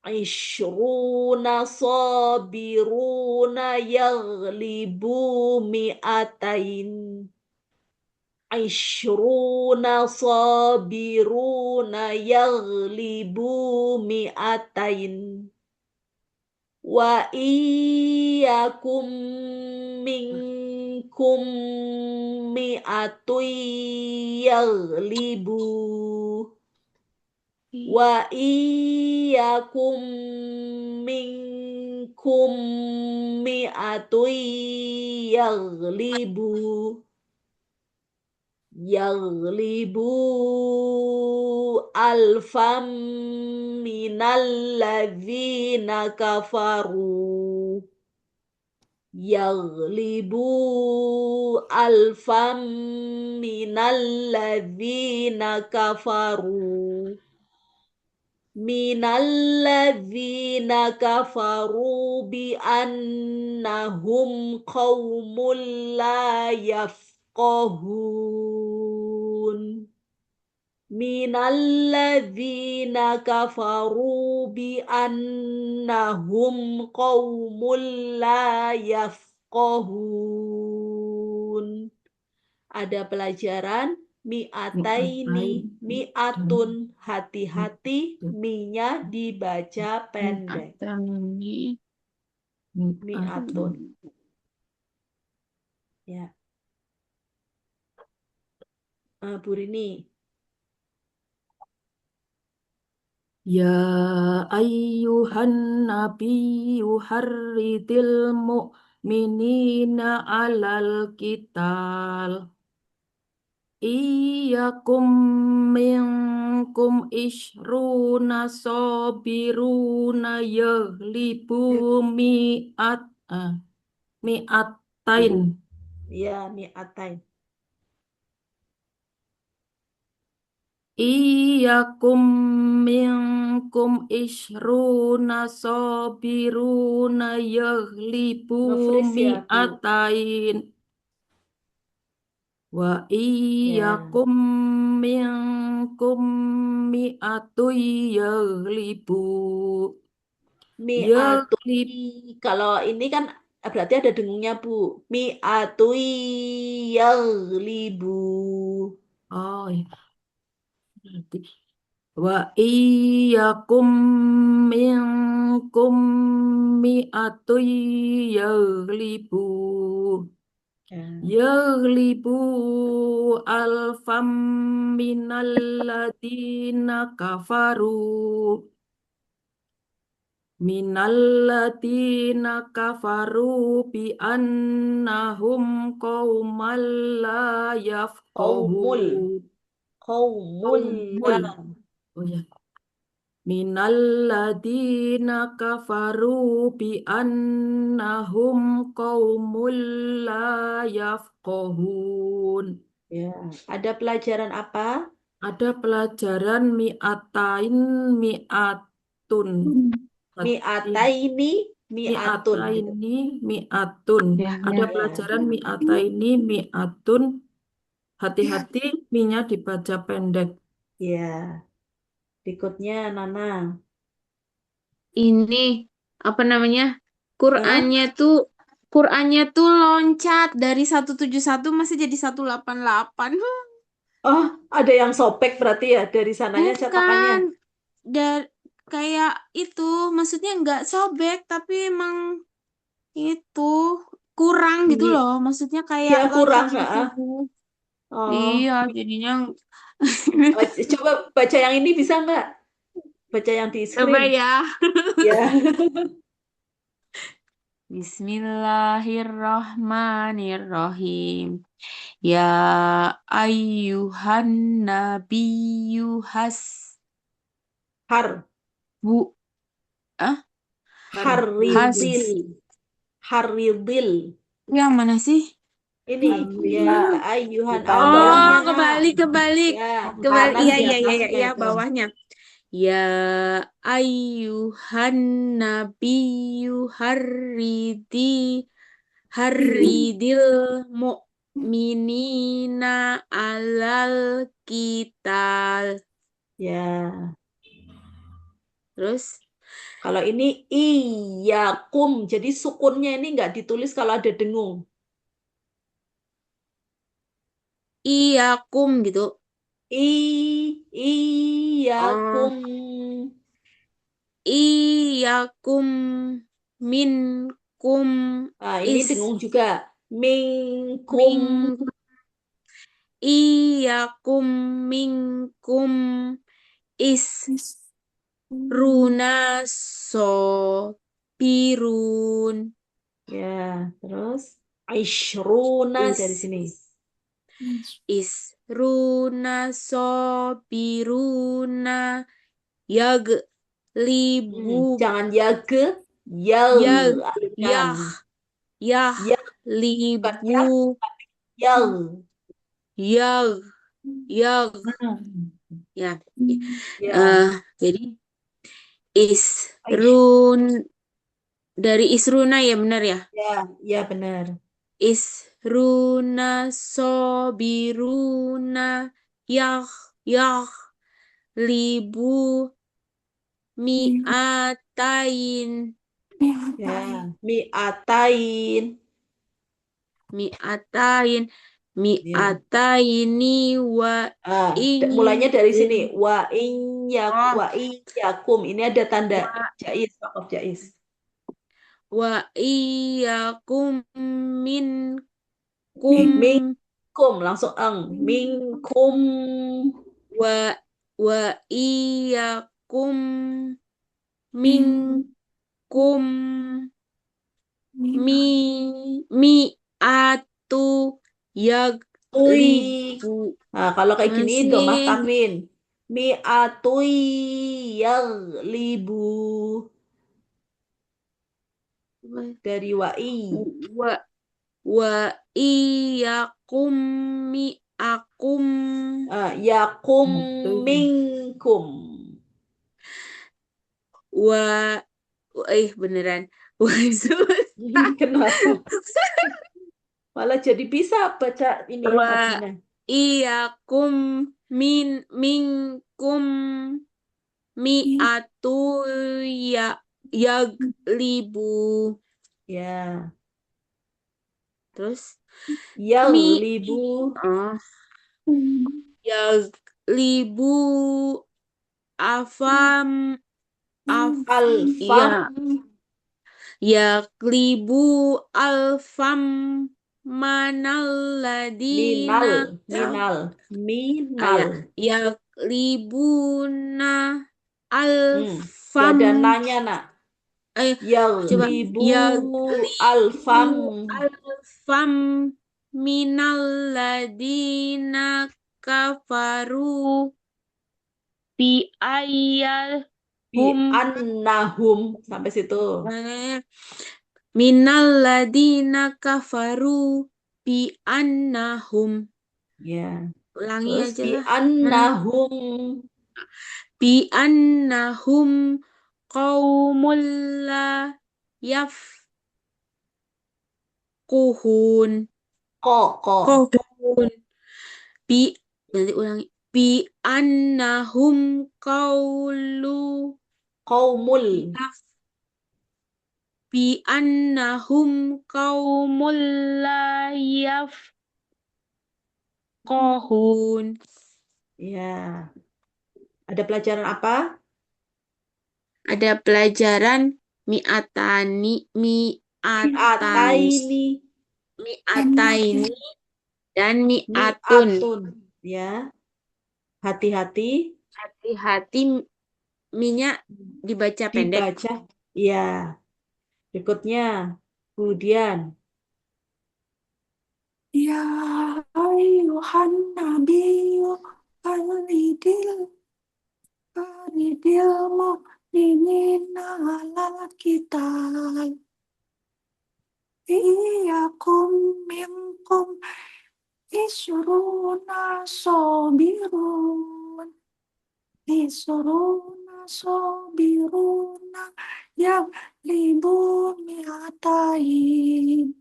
'Ishruna sabiruna yaghlibu mi'atain. Ishruna sabiruna yaghlibu mi'atain. Wa iyyakum minkum mi'atun yaghlibu. Wa iyyakum minkum mi'atun yaghlibu alfam minalladzina kafaru. Yaghlibu alfam minalladzina kafaru. Minalladzina kafaru bi annahum qaumul la yafqahun. Minalladzina kafaru bi annahum qaumul la yafqahun. Ada pelajaran mi'ataini, mi'atun, hati-hati, mi-nya dibaca pendek. Mi'atani. Mi'atun. Ya. Bu Rini. Ya ayyuhan nabiyyu harridil mu'minina alal qital. Iyakum minkum ishruna sabiruna yaghlibu mi'atain. Ya, mi'atain. Iyakum minkum ishruna sabiruna yaghlibu Ngefreeze ya, Bu. mi'atain. Wa iyakum minkum mi'atun yaghlibu. Mi'atui. Kalau ini kan berarti ada dengungnya, Bu. Mi'atui yaghlibu. Oh, ya. Berarti wa iyakum minkum mi'atun yaghlibu. Yaghlibu alfam minalladina kafaru. Minalladina kafaru bi annahum qaumal la yafqahun. Qaumul la. Oh ya. Minalladina kafaru bi annahum qaumul la yafqahun. Ya. Ada pelajaran apa? Ada pelajaran mi'atain mi'atun. Mi'ataini mi'atun. Mi'ataini mi'atun. Ya, Ada ya. pelajaran mi'ataini mi'atun. Hati-hati mi-nya dibaca pendek. Ya. Berikutnya Nana. Ini apa namanya? Qurannya tuh loncat dari 171 masih jadi 188. Oh, ada yang sobek berarti ya dari sananya cetakannya. Bukan. Kayak itu, maksudnya nggak sobek, tapi emang itu kurang gitu Ini loh. Maksudnya ya kayak kurang. loncat gitu. Oh, Iya, jadinya coba baca yang ini bisa nggak? Baca yang di coba screen. ya. Ya. Bismillahirrahmanirrahim. Ya ayyuhan nabiyyu Har. Haridil. Haridil. Yang mana sih? Ini ya ayyuhan Di bawah. bawahnya. Kebalik. Ya, Kebalik. kanan di Iya, atasnya itu. bawahnya. Ya ayyuhan nabiyyu harridil mu'minina alal qital. Ya. Terus Kalau ini iyakum, jadi sukunnya ini nggak ditulis kalau ada dengung. iyakum gitu. Iyakum. Iyakum minkum Ini is dengung juga. Minkum. min iyakum minkum is Is. runa sobirun Ya, terus Aishruna dari sini. Is. runa sobiruna yaglibu Jangan yage, yal. Yal. Alifkan. yah Ya, libu yal. yag yag ya. Ya. Jadi isrun dari isruna ya benar ya. Ya benar. Isruna sobiruna yah libu mi'atain Ya, mi'atain. mi'ataini wa Mulainya dari sini. in Wa Oh. iyyakum. Ini ada tanda jaiz, wakaf jaiz. wa iyyakum minkum Minkum langsung minkum. wa iyyakum minkum mi'atu yaglibu Kalau kayak gini domah masih tanwin. Mi'atui yaglibu dari wa'i. wa iyyakum mi'akum Yakum minkum. Beneran Kenapa? Malah jadi bisa baca ini Wa Madinah. iyakum minkum mi'atu yaglibu. Ya, Terus yaglibu. yaglibu afam Alfam. yaglibu alfam manalladina Minal. yaglibuna Itu ada alfam nanya nak. coba Yaglibu alfam. alfam minalladina kafaru bi ayal Bi annahum. Sampai situ. minalladina kafaru bi annahum. Ya. Ulangi Terus aja bi lah. annahum. Bi annahum qaumul la yafkuhun. Kohun. Nanti ulangi. Bi annahum bi annahum qaumul la yafkuhun. Ya. Ada pelajaran apa? Ada pelajaran mi'ataini dan mi'atun. Ya. Hati-hati. Hati-hati minyak dibaca pendek. Dibaca. Ya. Berikutnya. Kemudian. Ya ayuhan nabiyyu qaridil mu'minina alal qital. Iyakum minkum isruna sobiruna yaglibu mi'atain.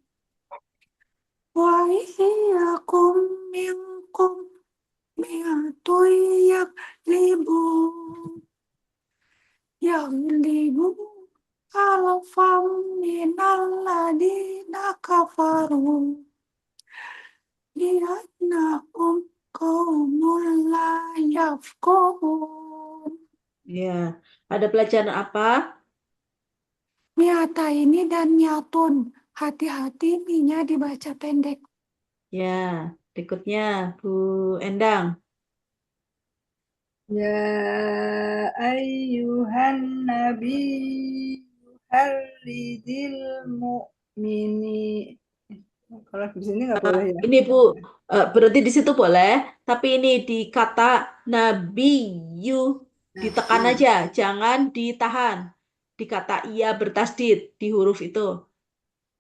Wa iyakum minkum mi'atu yaglibu alfam minalladina kafaru li'annahum qaumun la yafqahun. Ya, ada pelajaran apa? Mi'ataini dan mi'atun. Hati-hati mi-nya dibaca pendek. Ya, berikutnya Bu Endang. Ya ayyuhan nabi harridil mu'mini. Kalau di sini nggak boleh ya. Ini Bu, berarti di situ boleh, tapi ini di kata nabiyu ditekan aja, jangan ditahan. Di kata iya bertasdid di huruf itu.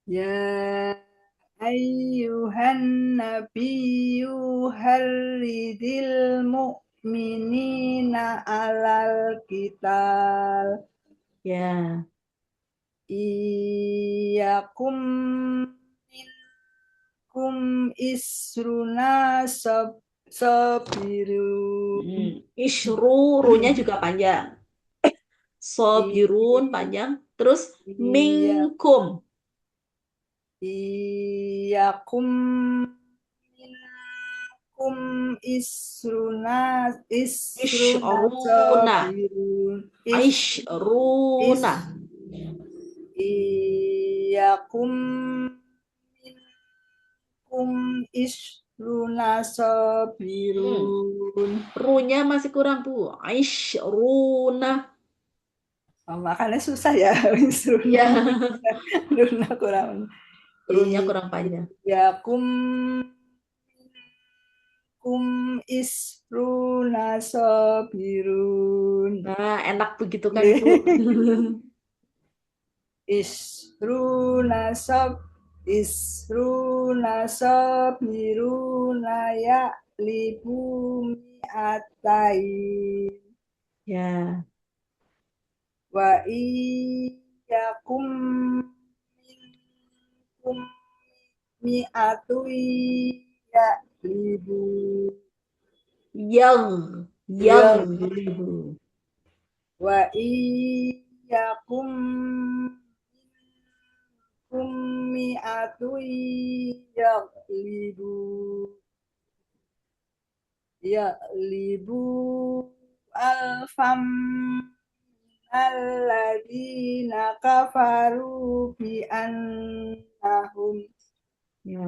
Ya ayyuhan nabiyyu harridil mu'minina alal qital. Ya, Iyakum minkum isruna sabiru. Runya juga panjang. Sobirun panjang, terus Iya. minkum. Iyakum minkum isruna Isyruna. sabirun. Isyruna. Iyakum minkum isruna sabirun. Runya masih kurang, Bu. Isyruna. Oh, makanya susah ya isruna. Ya, Isruna kurang. runya kurang panjang. Iyakum isruna sabirun. Nah, enak begitu kan, Bu? Isruna sabiruna ya libu mi'atain. Ya, Wa iyyakum minkum mi'atu ya libu. yang ribu. Wa iyyakum minkum mi'atu yaqlibu alfam alladzina kafaru bi annahum Ya.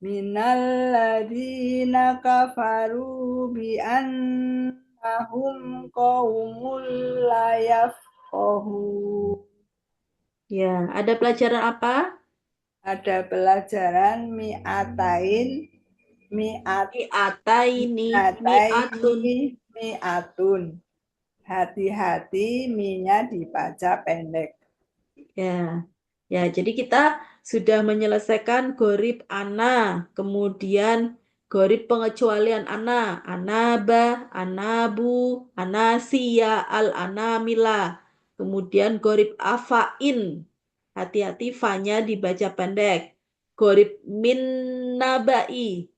minalladzina kafaru bi annahum qaumul la yafqahun. Ya, ada pelajaran apa? Ada pelajaran mi'ataini Mi'atun. mi'atun. Hati-hati mi-nya dibaca pendek. Ya, ya. Jadi kita sudah menyelesaikan gorib ana, kemudian gorib pengecualian ana, anaba, anabu, anasiya, al anamila. Kemudian gorib afain. Hati-hati fa-nya dibaca pendek. Gorib min nabai.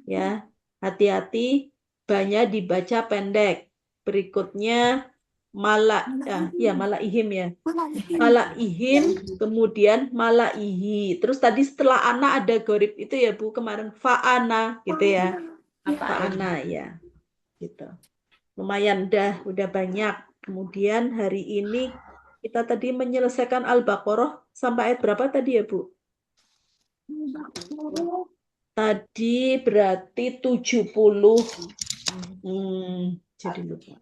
Ya, hati-hati ba-nya dibaca pendek. Berikutnya malaihim ya. Malaihim, kemudian malaihi. Terus tadi setelah ana ada gorib itu ya Bu, kemarin fa'ana gitu ya. Fa'ana ya. Gitu. Lumayan udah banyak. Kemudian hari ini kita tadi menyelesaikan Al-Baqarah sampai ayat berapa tadi ya Bu? Tadi berarti 70. Jadi lupa.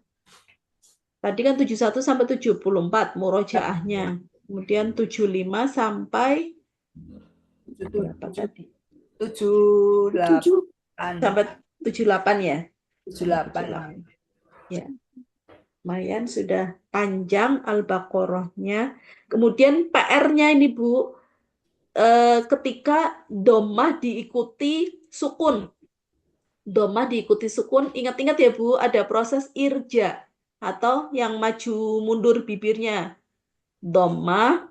Tadi kan 71 sampai 74 murojaahnya. Kemudian 75 sampai berapa tadi? 78. Sampai 78 ya? 78. Ya. Lumayan sudah panjang Al-Baqarahnya. Kemudian PR-nya ini Bu, ketika domah diikuti sukun. Domah diikuti sukun, ingat-ingat ya Bu, ada proses irja atau yang maju mundur bibirnya. Domah,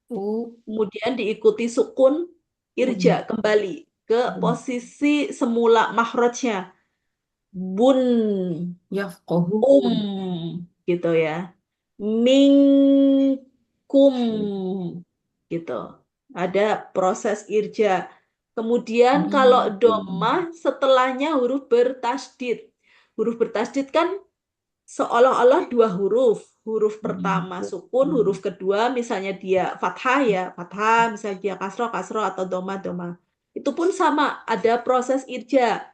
kemudian diikuti sukun, irja kembali ke posisi semula mahrajnya. Bun, Yafqahun. gitu ya. Minkum, gitu. Ada proses irja. Kemudian kalau dhammah setelahnya huruf bertasdid. Huruf bertasdid kan seolah-olah dua huruf. Huruf pertama sukun, huruf kedua misalnya dia fathah ya, fathah, misalnya dia kasroh, kasroh, atau dhammah, dhammah. Itu pun sama, ada proses irja.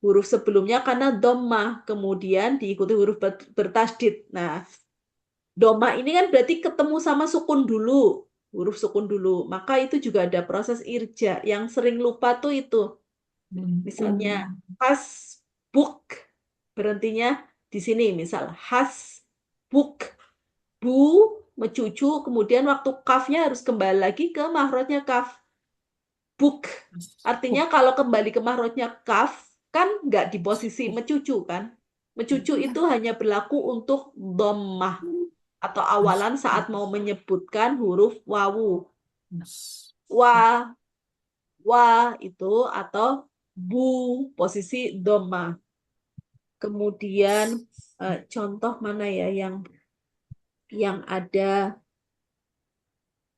Huruf sebelumnya karena dhammah, kemudian diikuti huruf bertasdid. Nah, dhammah ini kan berarti ketemu sama sukun dulu, huruf sukun dulu. Maka itu juga ada proses irja. Yang sering lupa tuh itu. Misalnya hasbuk, berhentinya di sini. Misal hasbuk, bu, mencucu, kemudian waktu kafnya harus kembali lagi ke mahrotnya kaf. Buk. Artinya kalau kembali ke mahrotnya kaf, kan nggak di posisi mencucu kan. Mencucu itu hanya berlaku untuk dhammah atau awalan saat mau menyebutkan huruf wawu. Wa, itu atau bu, posisi dhammah. Kemudian contoh mana ya yang ada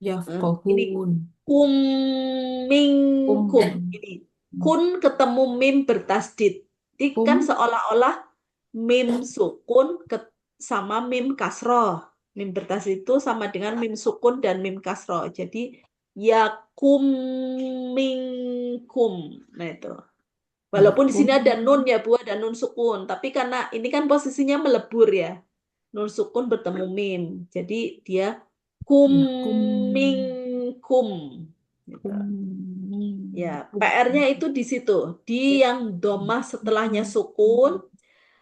ini Yafqahun. kum minkum. Ini kun ketemu mim bertasdid. Jadi kan seolah-olah mim sukun sama mim kasroh. Mim bertasdid itu sama dengan mim sukun dan mim kasroh. Jadi yakum minkum. Nah itu. Walaupun di sini ada nun ya Bu, ada nun sukun, tapi karena ini kan posisinya melebur ya. Nun sukun bertemu mim. Jadi dia kum minkum. Gitu. Ya, PR-nya itu di situ, di yang dhammah setelahnya sukun,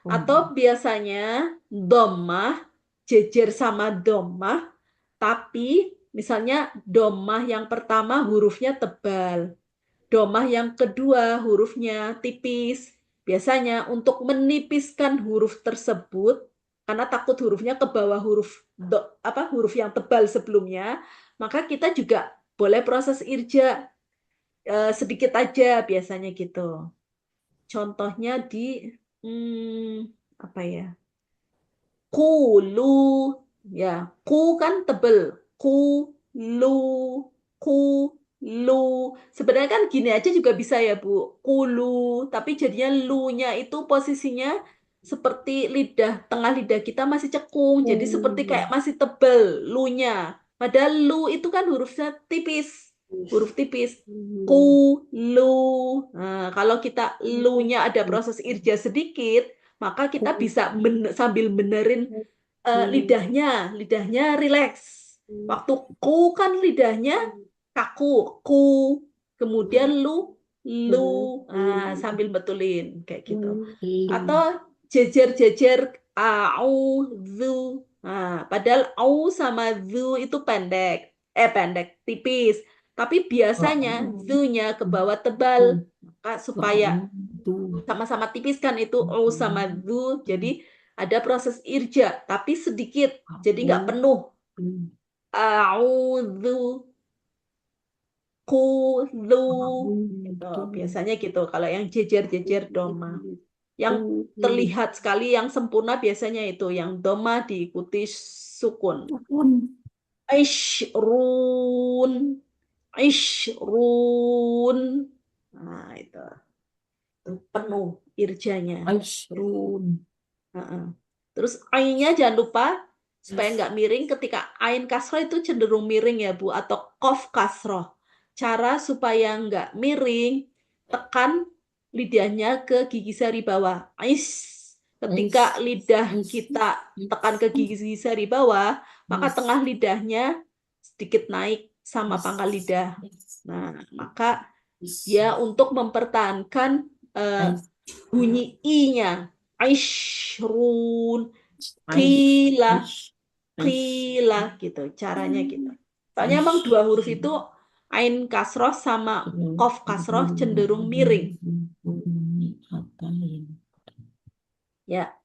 atau biasanya dhammah jejer sama dhammah, tapi misalnya dhammah yang pertama hurufnya tebal, dhammah yang kedua hurufnya tipis. Biasanya untuk menipiskan huruf tersebut, karena takut hurufnya ke bawah huruf yang tebal sebelumnya, maka kita juga boleh proses irja. Sedikit aja biasanya gitu. Contohnya di apa ya? Kulu ya, ku kan tebel. Kulu, kulu. Sebenarnya kan gini aja juga bisa ya, Bu. Kulu, tapi jadinya lu-nya itu posisinya seperti tengah lidah kita masih cekung. Jadi seperti kayak masih tebel lu-nya. Padahal lu itu kan hurufnya tipis. Huruf tipis. Ku, lu. Nah, kalau kita lu-nya ada proses irja sedikit, maka kita bisa sambil benerin lidahnya rileks. Waktu ku kan lidahnya kaku, ku. Kemudian lu. Nah, sambil betulin kayak gitu. Atau jejer-jejer zu. Nah, padahal au sama zu itu pendek, tipis. Tapi biasanya zu-nya ke bawah tebal. Maka supaya sama-sama tipis kan itu au sama zu. Jadi ada proses irja, tapi sedikit. Jadi nggak penuh. A'udzu, kudzu. Gitu. Biasanya gitu. Kalau yang jejer-jejer dhammah. Yang terlihat sekali, yang sempurna biasanya itu. Yang dhammah diikuti sukun. Ishrun. Ishrun. Nah, itu. Penuh irjanya. Aisrun. Terus ainnya jangan lupa supaya nggak miring. Ketika ain kasroh itu cenderung miring ya Bu, atau qaf kasroh. Cara supaya nggak miring, tekan lidahnya ke gigi sari bawah. Ais. Ketika lidah kita tekan ke gigi sari bawah, maka tengah lidahnya sedikit naik sama pangkal lidah. Nah, maka ya untuk mempertahankan bunyi i-nya. Aishrun, qila gitu, caranya gitu. Soalnya emang dua huruf itu ain kasroh sama qaf kasroh cenderung miring. Ya,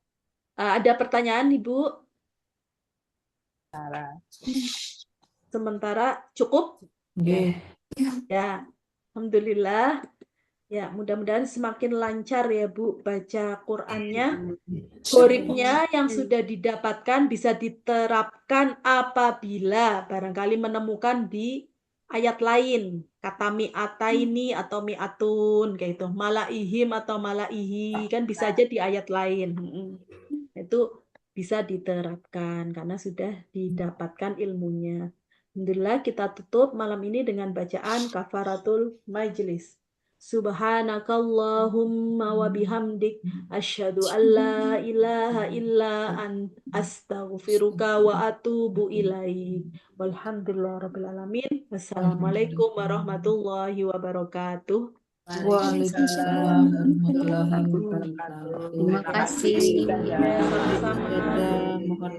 ada pertanyaan Ibu? Sementara cukup? Ya, alhamdulillah. Ya, mudah-mudahan semakin lancar ya Bu baca Qur'annya. Goribnya yang sudah didapatkan bisa diterapkan apabila barangkali menemukan di ayat lain, kata mi'ataini atau mi'atun kayak itu, malaihim atau malaihi kan bisa aja di ayat lain. Itu bisa diterapkan karena sudah didapatkan ilmunya. Alhamdulillah kita tutup malam ini dengan bacaan kafaratul majlis. Subhanakallahumma wa bihamdik asyhadu an la ilaha illa astaghfiruka wa atubu ilaik. Walhamdulillahirabbil alamin. Wassalamualaikum warahmatullahi wabarakatuh. Waalaikumsalam warahmatullahi wabarakatuh. Terima kasih. Ya, sama-sama. Dadah, mohon